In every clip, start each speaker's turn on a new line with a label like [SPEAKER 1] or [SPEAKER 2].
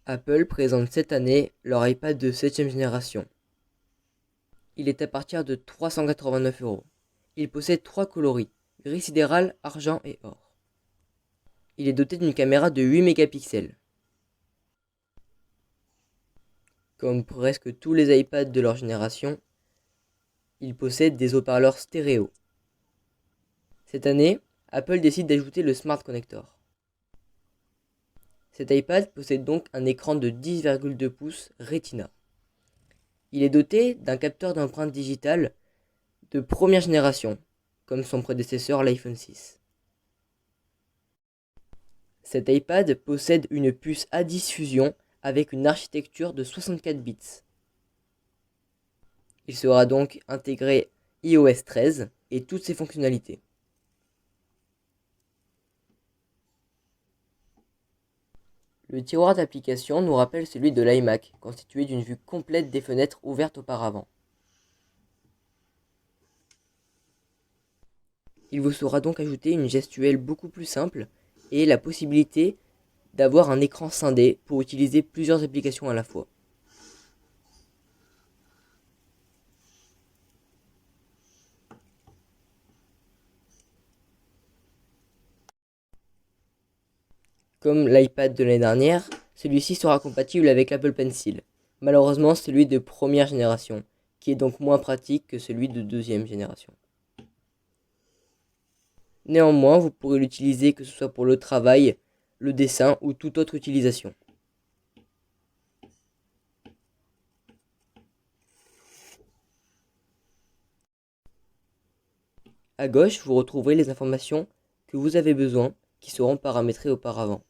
[SPEAKER 1] Apple présente cette année leur iPad de 7ème génération. Il est à partir de 389 €. Il possède 3 coloris, gris sidéral, argent et or. Il est doté d'une caméra de 8 mégapixels. Comme presque tous les iPads de leur génération, il possède des haut-parleurs stéréo. Cette année, Apple décide d'ajouter le Smart Connector. Cet iPad possède donc un écran de 10,2 pouces Retina. Il est doté d'un capteur d'empreinte digitale de première génération, comme son prédécesseur l'iPhone 6. Cet iPad possède une puce A10 Fusion avec une architecture de 64 bits. Il sera donc intégré iOS 13 et toutes ses fonctionnalités. Le tiroir d'application nous rappelle celui de l'iMac, constitué d'une vue complète des fenêtres ouvertes auparavant. Il vous sera donc ajouté une gestuelle beaucoup plus simple et la possibilité d'avoir un écran scindé pour utiliser plusieurs applications à la fois. Comme l'iPad de l'année dernière, celui-ci sera compatible avec l'Apple Pencil, malheureusement celui de première génération, qui est donc moins pratique que celui de deuxième génération. Néanmoins, vous pourrez l'utiliser que ce soit pour le travail, le dessin ou toute autre utilisation. À gauche, vous retrouverez les informations que vous avez besoin qui seront paramétrées auparavant.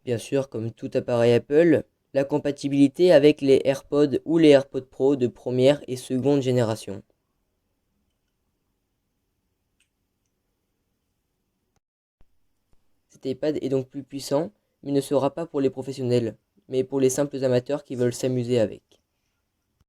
[SPEAKER 1] Bien sûr, comme tout appareil Apple, la compatibilité avec les AirPods ou les AirPods Pro de première et seconde génération. Cet iPad est donc plus puissant, mais ne sera pas pour les professionnels, mais pour les simples amateurs qui veulent s'amuser avec.